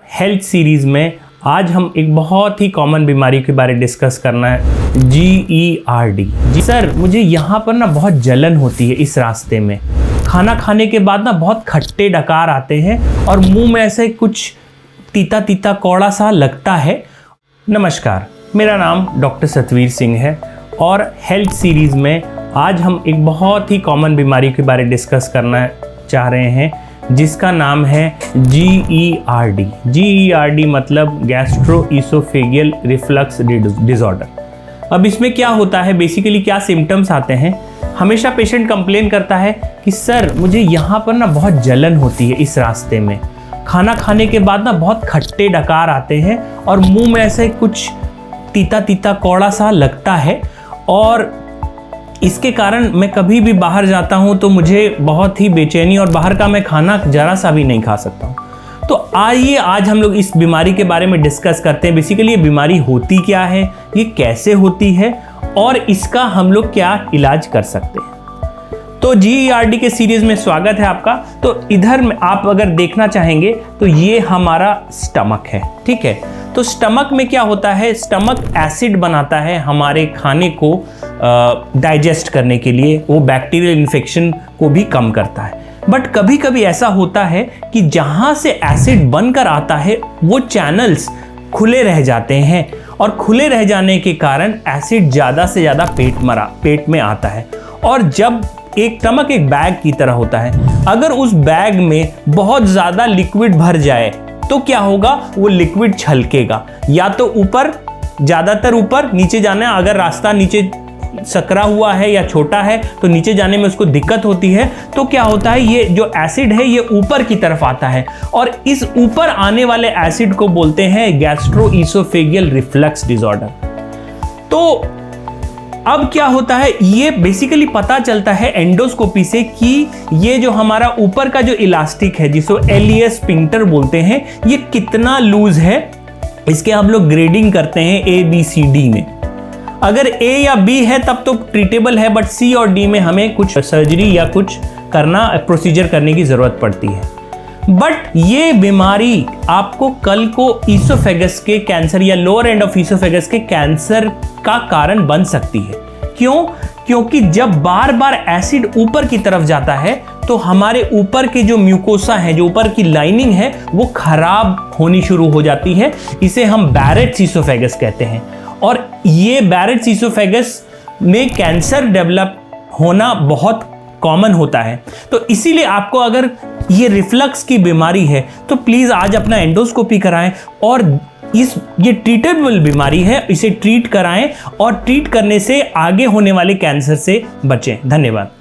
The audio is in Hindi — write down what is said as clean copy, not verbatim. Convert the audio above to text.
हेल्थ सीरीज़ में आज हम एक बहुत ही कॉमन बीमारी के बारे में डिस्कस करना है, GERD। जी सर, मुझे यहाँ पर ना बहुत जलन होती है इस रास्ते में। खाना खाने के बाद ना बहुत खट्टे डकार आते हैं और मुंह में ऐसे कुछ तीता तीता कौड़ा सा लगता है। नमस्कार, मेरा नाम डॉक्टर सतवीर सिंह है और हेल्थ सीरीज़ में आज हम एक बहुत ही कॉमन बीमारी के बारे में डिस्कस करना चाह रहे हैं, जिसका नाम है GERD। GERD मतलब गैस्ट्रोइसोफेगियल रिफ्लक्स डिसऑर्डर। अब इसमें क्या होता है, बेसिकली क्या सिम्टम्स आते हैं। हमेशा पेशेंट कंप्लेन करता है कि सर मुझे यहाँ पर ना बहुत जलन होती है इस रास्ते में। खाना खाने के बाद ना बहुत खट्टे डकार आते हैं और मुंह में ऐसे कुछ तीता तीता कौड़ा सा लगता है और इसके कारण मैं कभी भी बाहर जाता हूँ तो मुझे बहुत ही बेचैनी और बाहर का मैं खाना जरा सा भी नहीं खा सकता हूँ। तो आइए आज हम लोग इस बीमारी के बारे में डिस्कस करते हैं। बेसिकली ये बीमारी होती क्या है, ये कैसे होती है और इसका हम लोग क्या इलाज कर सकते हैं। तो GERD के सीरीज में स्वागत है आपका। तो इधर में आप अगर देखना चाहेंगे तो ये हमारा स्टमक है, ठीक है। तो स्टमक में क्या होता है, स्टमक एसिड बनाता है हमारे खाने को डाइजेस्ट करने के लिए, वो बैक्टीरियल इन्फेक्शन को भी कम करता है। बट कभी कभी ऐसा होता है कि जहाँ से एसिड बनकर आता है वो चैनल्स खुले रह जाते हैं और खुले रह जाने के कारण एसिड ज़्यादा से ज़्यादा पेट में आता है। और जब एक स्टमक एक बैग की तरह होता है, अगर उस बैग में बहुत ज़्यादा लिक्विड भर जाए तो क्या होगा, वो लिक्विड छलकेगा, या तो ऊपर, ज़्यादातर ऊपर, नीचे जाना है। अगर रास्ता नीचे सकरा हुआ है या छोटा है तो नीचे जाने में उसको दिक्कत होती है। तो क्या होता है, ये जो एसिड है ये ऊपर की तरफ आता है और इस ऊपर आने वाले एसिड को बोलते हैं गैस्ट्रोइसोफेगियल रिफ्लक्स डिसऑर्डर। तो अब क्या होता है, ये बेसिकली पता चलता है एंडोस्कोपी से कि ये जो हमारा ऊपर का जो इलास्टिक है, जिसको एलियस स्फिंक्टर बोलते हैं, ये कितना लूज है। इसके हम लोग ग्रेडिंग करते हैं ABCD में। अगर A या B है तब तो ट्रीटेबल है, बट C और D में हमें कुछ सर्जरी या कुछ करना, प्रोसीजर करने की ज़रूरत पड़ती है। बट ये बीमारी आपको कल को ईसोफेगस के कैंसर या लोअर एंड ऑफ ईसोफेगस के कैंसर का कारण बन सकती है। क्यों? क्योंकि जब बार बार एसिड ऊपर की तरफ जाता है तो हमारे ऊपर के जो म्यूकोसा है, जो ऊपर की लाइनिंग है, वो खराब होनी शुरू हो जाती है। इसे हम बैरेट्स ईसोफेगस कहते हैं और ये बैरेट्स ईसोफेगस में कैंसर डेवलप होना बहुत कॉमन होता है। तो इसीलिए आपको अगर ये रिफ्लक्स की बीमारी है तो प्लीज़ आज अपना एंडोस्कोपी कराएं और ये ट्रीटेबल बीमारी है, इसे ट्रीट कराएं और ट्रीट करने से आगे होने वाले कैंसर से बचें। धन्यवाद।